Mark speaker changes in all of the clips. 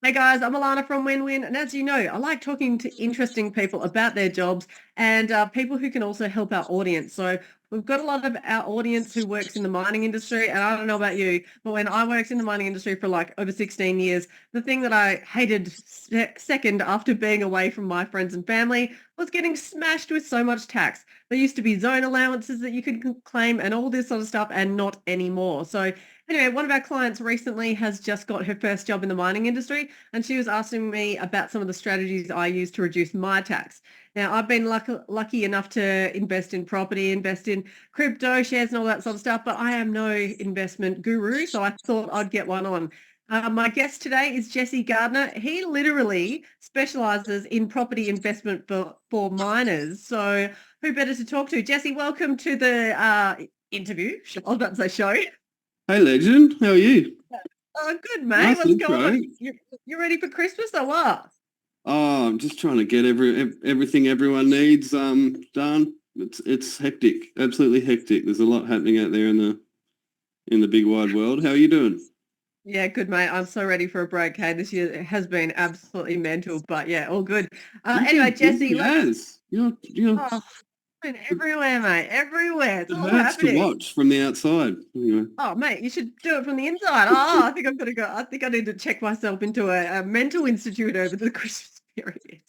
Speaker 1: Hey guys, I'm Alana from Win Win, and as you know, I like talking to interesting people about their jobs and people who can also help our audience. So we've got a lot of our audience who works in the mining industry, and I don't know about you, but when I worked in the mining industry for like over 16 years, the thing that I hated second after being away from my friends and family was getting smashed with so much tax. There used to be zone allowances that you could claim and all this sort of stuff, and not anymore. So anyway, one of our clients recently has just got her first job in the mining industry, and she was asking me about some of the strategies I use to reduce my tax. Now, I've been lucky enough to invest in property, invest in crypto, shares, and all that sort of stuff, but I am no investment guru, so I thought I'd get one on. My guest today is Jesse Gardner. He literally specializes in property investment for miners. So, who better to talk to? Jesse, welcome to the interview. I was about to say show.
Speaker 2: Hey, legend, how are you?
Speaker 1: Oh, good, mate.
Speaker 2: Nice
Speaker 1: What's going on?
Speaker 2: intro.
Speaker 1: You ready for Christmas or what?
Speaker 2: Oh, I'm just trying to get everything everyone needs done. It's hectic, absolutely hectic. There's a lot happening out there in the big wide world. How are you doing?
Speaker 1: Yeah, good, mate. I'm so ready for a break. Hey, this year has been absolutely mental, but yeah, all good.
Speaker 2: You've
Speaker 1: Anyway,
Speaker 2: been
Speaker 1: Jesse,
Speaker 2: busy
Speaker 1: let's.
Speaker 2: as you're
Speaker 1: Oh, been everywhere, mate. Everywhere. It's
Speaker 2: it
Speaker 1: all
Speaker 2: hurts to
Speaker 1: happening.
Speaker 2: watch from the outside. Anyway.
Speaker 1: Oh, mate, you should do it from the inside. Oh, I think I'm gonna go. I think I need to check myself into a mental institute over the Christmas period.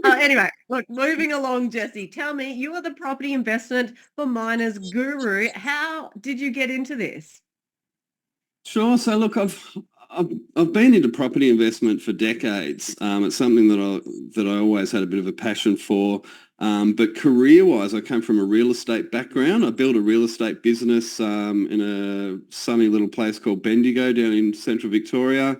Speaker 1: Anyway, look, moving along, Jesse. Tell me, you are the property investment for miners guru. How did you get into this?
Speaker 2: Sure. So look, I've been into property investment for decades. It's something that I always had a bit of a passion for. But career-wise, I came from a real estate background. I built a real estate business in a sunny little place called Bendigo down in central Victoria.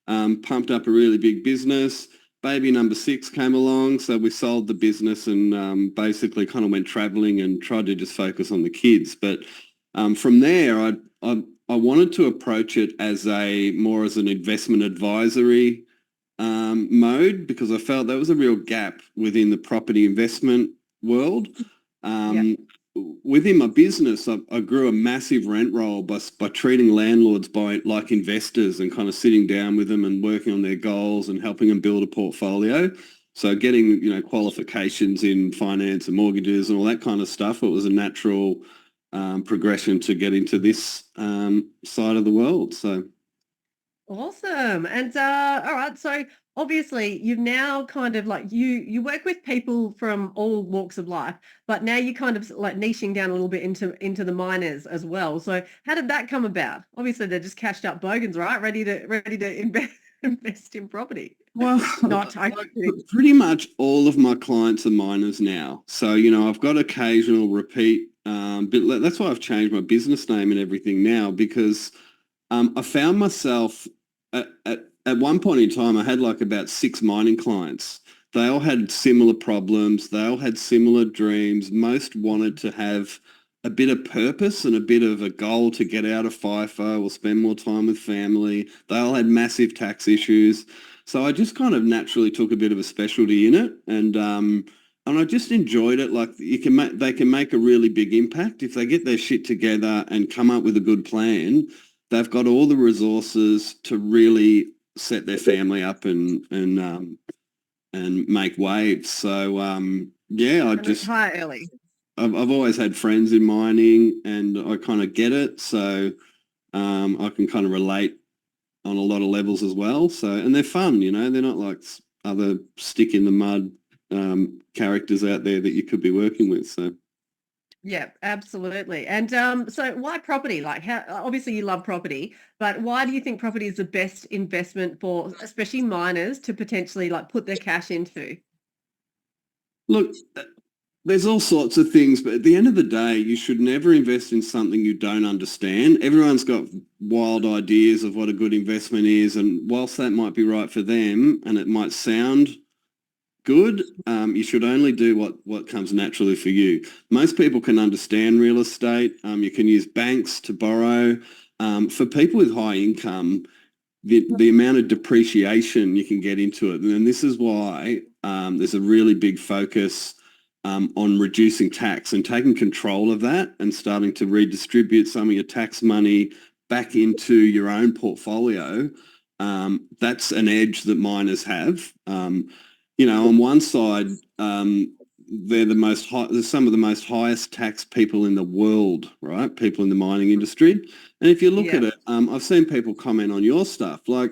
Speaker 2: Pumped up a really big business. Baby number six came along, so we sold the business and basically kind of went travelling and tried to just focus on the kids. But from there, I wanted to approach it as more as an investment advisory mode because I felt there was a real gap within the property investment world.
Speaker 1: Yeah.
Speaker 2: Um, Within my business, I grew a massive rent roll by treating landlords like investors and kind of sitting down with them and working on their goals and helping them build a portfolio. So getting, qualifications in finance and mortgages and all that kind of stuff, it was a natural progression to get into this side of the world. So
Speaker 1: Awesome. And all right, so obviously you've now kind of like you work with people from all walks of life, but now you kind of like niching down a little bit into the miners as well. So how did that come about? Obviously they're just cashed up bogans, right? Ready to invest in property.
Speaker 2: well,
Speaker 1: Not
Speaker 2: like
Speaker 1: totally.
Speaker 2: pretty much all of my clients are miners now. So, I've got occasional repeat, but that's why I've changed my business name and everything now because I found myself at one point in time, I had like about six mining clients. They all had similar problems. They all had similar dreams. Most wanted to have a bit of purpose and a bit of a goal to get out of FIFO or spend more time with family. They all had massive tax issues. So I just kind of naturally took a bit of a specialty in it and I just enjoyed it. Like they can make a really big impact if they get their shit together and come up with a good plan. They've got all the resources to really set their family up and make waves. So yeah,
Speaker 1: And retire early.
Speaker 2: I've always had friends in mining, and I kind of get it. So I can kind of relate on a lot of levels as well. So and they're fun, they're not like other stick in the mud characters out there that you could be working with. So.
Speaker 1: Yeah, absolutely. And so why property? Like how obviously you love property, but why do you think property is the best investment for especially miners to potentially like put their cash into?
Speaker 2: Look, there's all sorts of things, but at the end of the day, you should never invest in something you don't understand. Everyone's got wild ideas of what a good investment is, and whilst that might be right for them and it might sound good, you should only do what comes naturally for you. Most people can understand real estate. You can use banks to borrow. For people with high income, the amount of depreciation you can get into it. And this is why there's a really big focus on reducing tax and taking control of that and starting to redistribute some of your tax money back into your own portfolio. That's an edge that miners have. On one side, they're they're some of the most highest tax people in the world, right? People in the mining industry. And if you look
Speaker 1: Yeah.
Speaker 2: at it, I've seen people comment on your stuff, like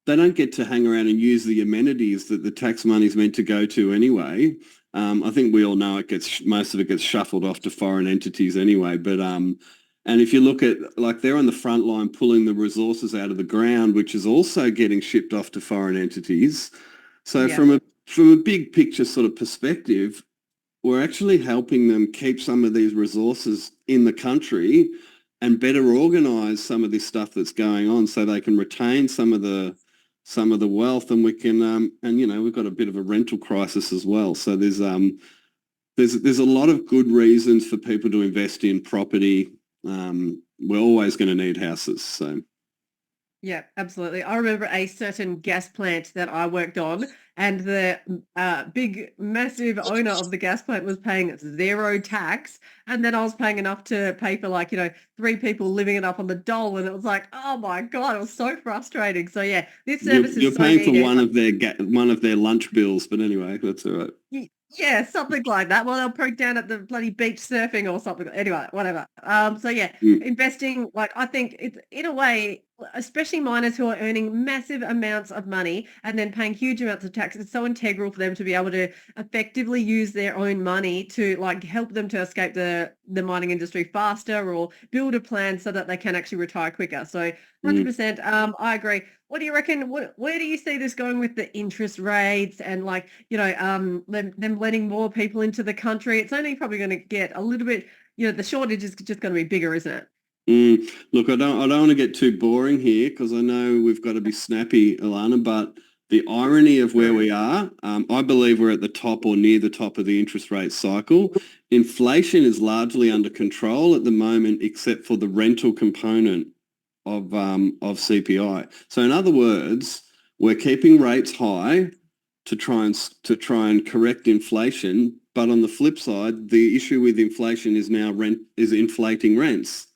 Speaker 2: they don't get to hang around and use the amenities that the tax money's meant to go to anyway. I think we all know most of it gets shuffled off to foreign entities anyway. But and if you look at, like, they're on the front line pulling the resources out of the ground, which is also getting shipped off to foreign entities. So
Speaker 1: Yeah.
Speaker 2: from a big picture sort of perspective, we're actually helping them keep some of these resources in the country and better organise some of this stuff that's going on, so they can retain some of the wealth, and we can and we've got a bit of a rental crisis as well. So there's a lot of good reasons for people to invest in property. We're always going to need houses, so.
Speaker 1: Yeah, absolutely. I remember a certain gas plant that I worked on, and the big, massive owner of the gas plant was paying zero tax, and then I was paying enough to pay for, like, three people living it up on the dole, and it was like, oh my God, it was so frustrating. So yeah, this
Speaker 2: You're,
Speaker 1: service
Speaker 2: you're
Speaker 1: is so
Speaker 2: paying for
Speaker 1: needed.
Speaker 2: one of their lunch bills, but anyway, that's all right.
Speaker 1: Yeah, something like that. Well, they'll break down at the bloody beach surfing or something. Anyway, whatever. So yeah,
Speaker 2: Mm,
Speaker 1: investing, like, I think it's, in a way, especially miners who are earning massive amounts of money and then paying huge amounts of tax, it's so integral for them to be able to effectively use their own money to, like, help them to escape the mining industry faster, or build a plan so that they can actually retire quicker. So
Speaker 2: mm.
Speaker 1: 100%, I agree. What do you reckon? Where do you see this going with the interest rates and, like, them letting more people into the country? It's only probably going to get a little bit, the shortage is just going to be bigger, isn't it?
Speaker 2: Look, I don't want to get too boring here, because I know we've got to be snappy, Alana, but the irony of where
Speaker 1: True.
Speaker 2: we are, I believe we're at the top or near the top of the interest rate cycle. Inflation is largely under control at the moment, except for the rental component of CPI. So in other words, we're keeping rates high to try and correct inflation, but on the flip side, the issue with inflation is now inflating rents.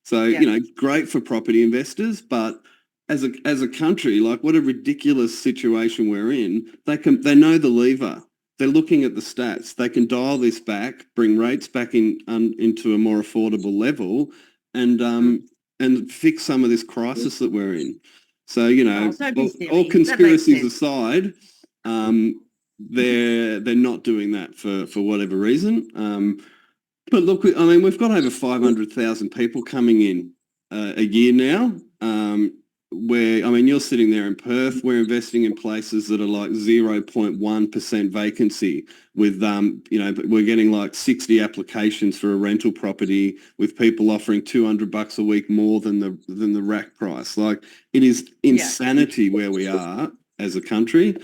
Speaker 2: So,
Speaker 1: Yeah.
Speaker 2: great for property investors, but as a country, like, what a ridiculous situation we're in. They know the lever. They're looking at the stats. They can dial this back, bring rates back into a more affordable level, and
Speaker 1: Mm.
Speaker 2: fix some of this crisis that we're in. So,
Speaker 1: Oh, don't be
Speaker 2: all
Speaker 1: silly. That makes
Speaker 2: conspiracies
Speaker 1: sense.
Speaker 2: aside, they're not doing that for whatever reason. But look, I mean, we've got over 500,000 people coming in a year now. Where, I mean, you're sitting there in Perth. We're investing in places that are like 0.1% vacancy with, we're getting like 60 applications for a rental property with people offering $200 a week more than the rack price. Like, it is
Speaker 1: Yeah.
Speaker 2: insanity where we are as a country.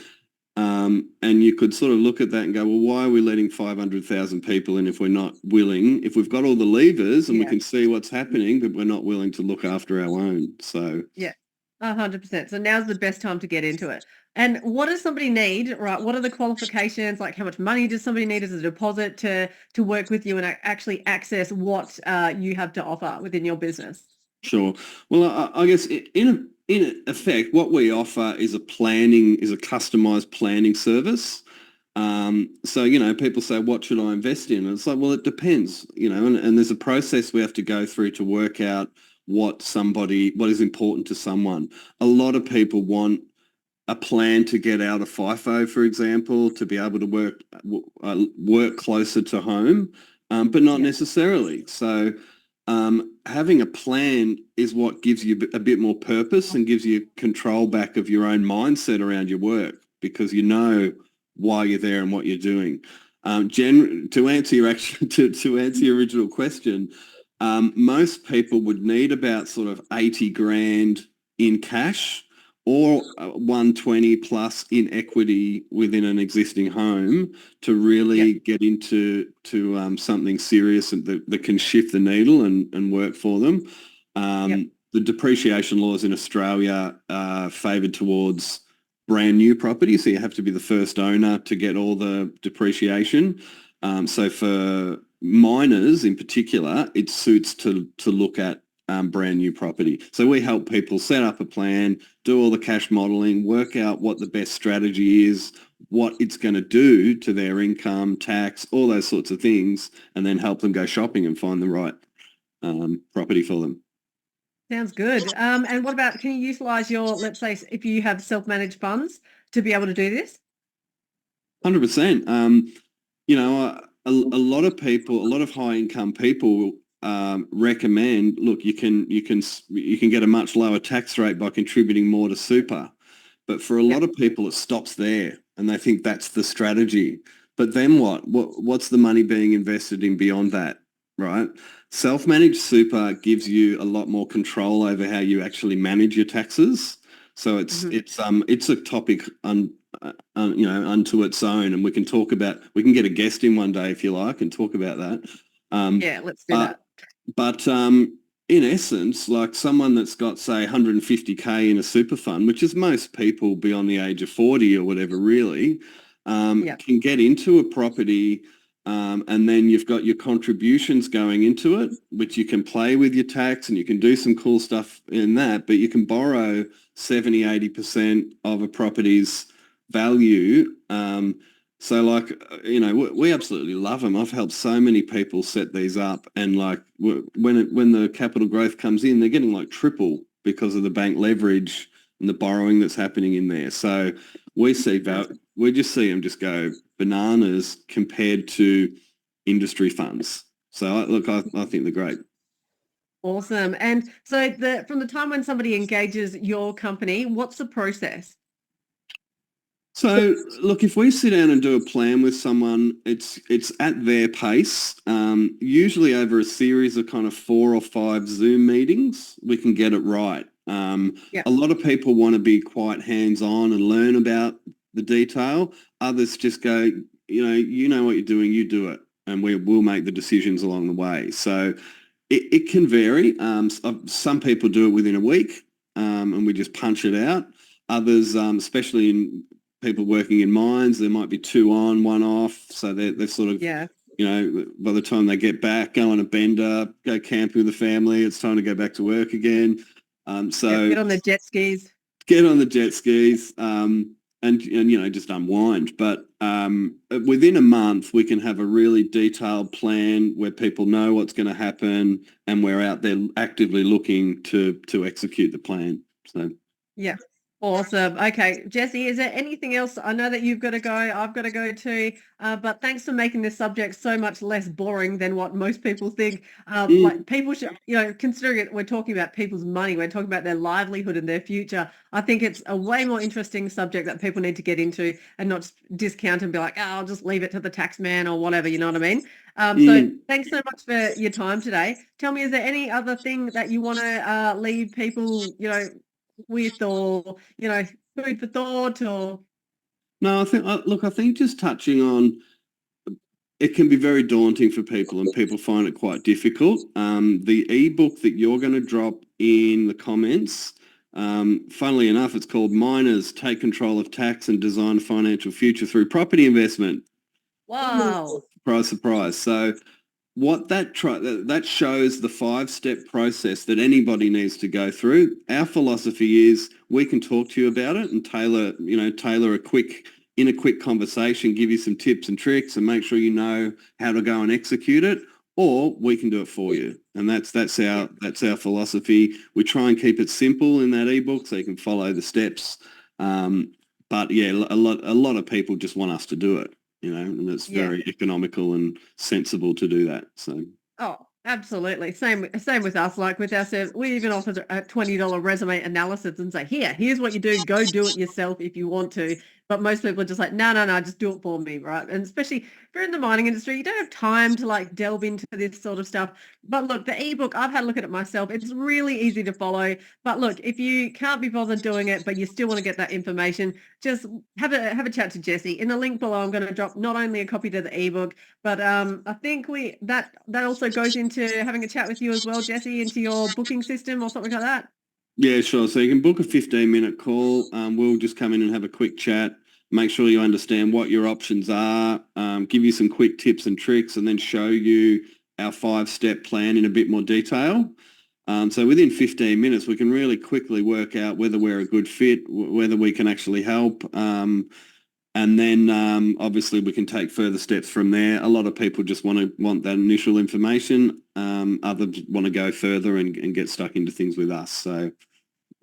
Speaker 2: And you could sort of look at that and go, well, why are we letting 500,000 people in if we're not willing, if we've got all the levers and we
Speaker 1: Yeah.
Speaker 2: can see what's happening, but we're not willing to look after our own? So,
Speaker 1: Yeah. 100%. So now's the best time to get into it. And what does somebody need, right? What are the qualifications? Like, how much money does somebody need as a deposit to work with you and actually access what you have to offer within your business?
Speaker 2: sure. Well, I guess in effect, what we offer is a customized planning service. So, people say, what should I invest in? And it's like, well, it depends, and there's a process we have to go through to work out what is important to someone. A lot of people want a plan to get out of FIFO, for example, to be able to work closer to home, but not
Speaker 1: Yeah.
Speaker 2: necessarily. So having a plan is what gives you a bit more purpose and gives you control back of your own mindset around your work, because you know why you're there and what you're doing. To answer to answer your original question, most people would need about sort of 80 grand in cash, or 120 plus in equity within an existing home, to
Speaker 1: Yeah.
Speaker 2: really get into something serious that can shift the needle and work for them.
Speaker 1: Yep.
Speaker 2: The depreciation laws in Australia are favoured towards brand new property, so you have to be the first owner to get all the depreciation. So for miners in particular, it suits to look at brand new property. So we help people set up a plan, do all the cash modelling, work out what the best strategy is, what it's going to do to their income, tax, all those sorts of things, and then help them go shopping and find the right property for them.
Speaker 1: Sounds good. And what about, can you utilize your, let's say, if you have self-managed funds to be able to do this?
Speaker 2: 100%. You know, a lot of people, a lot of high income people recommend, look, you can get a much lower tax rate by contributing more to super. But for a lot of people, it stops there and they think that's the strategy. But then what? What's the money being invested in beyond that, right? Self-managed super gives you a lot more control over how you actually manage your taxes. So it's a topic unto its own, and we can get a guest in one day if you like and talk about that.
Speaker 1: Yeah, let's do that.
Speaker 2: But in essence, like someone that's got, say, 150K in a super fund, which is most people beyond the age of 40 or whatever, really, can get into a property and then you've got your contributions going into it, which you can play with your tax and you can do some cool stuff in that, but you can borrow 70, 80% of a property's value. So like, you know, we absolutely love them. I've helped so many people set these up, and like when the capital growth comes in, they're getting like triple because of the bank leverage and the borrowing that's happening in there. So we just see them just go bananas compared to industry funds. So look, I think they're great.
Speaker 1: Awesome. And so from the time when somebody engages your company, what's the process?
Speaker 2: So look, if we sit down and do a plan with someone, it's at their pace. Usually over a series of kind of 4 or 5 Zoom meetings, we can get it right. A lot of people want to be quite hands-on and learn about the detail. Others just go, you know what you're doing, you do it, and we'll make the decisions along the way. So it can vary. Some people do it within a week, and we just punch it out. Others, especially in people working in mines, there might be 2 on, 1 off. So they're sort of, by the time they get back, go on a bender, go camping with the family, it's time to go back to work again. So
Speaker 1: get on the jet skis.
Speaker 2: Get on the jet skis and just unwind. But within a month, we can have a really detailed plan where people know what's going to happen and we're out there actively looking to execute the plan. So
Speaker 1: yeah. Awesome. Okay, Jesse, is there anything else? I know that you've got to go. I've got to go too. But thanks for making this subject so much less boring than what most people think. Like people should, considering it, we're talking about people's money. We're talking about their livelihood and their future. I think it's a way more interesting subject that people need to get into and not just discount and be like, I'll just leave it to the tax man or whatever. You know what I mean? So thanks so much for your time today. Tell me, is there any other thing that you want to leave people, with, or food for thought? Or
Speaker 2: no, I think just touching on, it can be very daunting for people and people find it quite difficult. The ebook that you're going to drop in the comments, funnily enough, it's called Miners Take Control of Tax and Design a Financial Future Through Property Investment.
Speaker 1: Wow.
Speaker 2: Surprise, surprise. So what that shows the 5-step process that anybody needs to go through. Our philosophy is we can talk to you about it and tailor a quick conversation, give you some tips and tricks and make sure you know how to go and execute it, or we can do it for you. And that's our philosophy. We try and keep it simple in that ebook so you can follow the steps. But yeah, a lot of people just want us to do it. And it's very economical and sensible to do that. So.
Speaker 1: Oh, absolutely. Same with us. Like with ourselves, we even offer a $20 resume analysis and say, here's what you do. Go do it yourself if you want to. But most people are just like, no, just do it for me, right? And especially if you're in the mining industry, you don't have time to like delve into this sort of stuff. But look, the ebook, I've had a look at it myself. It's really easy to follow. But look, if you can't be bothered doing it, but you still want to get that information, just have a chat to Jesse. In the link below, I'm going to drop not only a copy to the ebook, but I think that also goes into having a chat with you as well, Jesse, into your booking system or something like that.
Speaker 2: Yeah, sure. So you can book a 15-minute call. We'll just come in and have a quick chat, make sure you understand what your options are, give you some quick tips and tricks, and then show you our 5-step plan in a bit more detail. So within 15 minutes, we can really quickly work out whether we're a good fit, whether we can actually help. And then obviously we can take further steps from there. A lot of people just want that initial information. Others want to go further and get stuck into things with us. So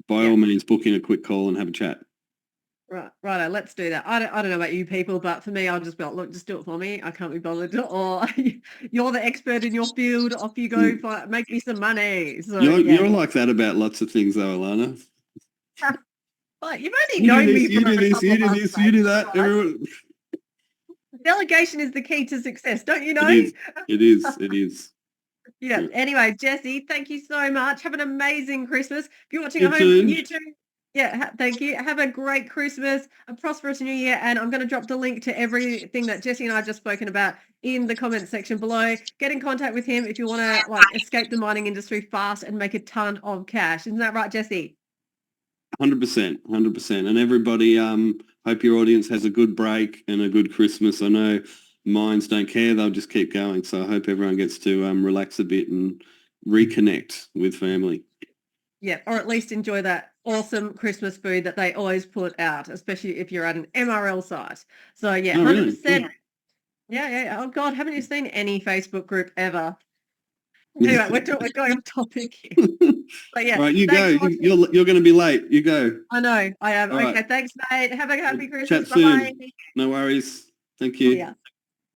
Speaker 2: by all means, book in a quick call and have a chat.
Speaker 1: Righto, let's do that. I don't know about you people, but for me, I'll just be like, look, just do it for me. I can't be bothered. Or you're the expert in your field. Off you go. Make me some money. So
Speaker 2: you're like that about lots of things, though, Alana.
Speaker 1: But you've only known me for a couple of months.
Speaker 2: You do that. Everyone.
Speaker 1: Delegation is the key to success, don't you know?
Speaker 2: It is.
Speaker 1: Yeah. Anyway, Jesse, thank you so much. Have an amazing Christmas. If you're watching at home, you too. Yeah, thank you. Have a great Christmas, a prosperous new year, and I'm going to drop the link to everything that Jesse and I have just spoken about in the comments section below. Get in contact with him if you want to escape the mining industry fast and make a ton of cash. Isn't that right, Jesse?
Speaker 2: 100%. And everybody, hope your audience has a good break and a good Christmas. I know mines don't care; they'll just keep going. So I hope everyone gets to relax a bit and reconnect with family.
Speaker 1: Yeah, or at least enjoy that awesome Christmas food that they always put out, especially if you're at an MRL site. So yeah, 100%. Really? Yeah. Oh God, haven't you seen any Facebook group ever? Anyway, we're going off topic here. But yeah,
Speaker 2: all right, you go. You're going to be late. You go.
Speaker 1: I know. I am. All okay, right. Thanks, mate. Have a happy Christmas.
Speaker 2: Chat soon. No worries. Thank you.
Speaker 1: Yeah.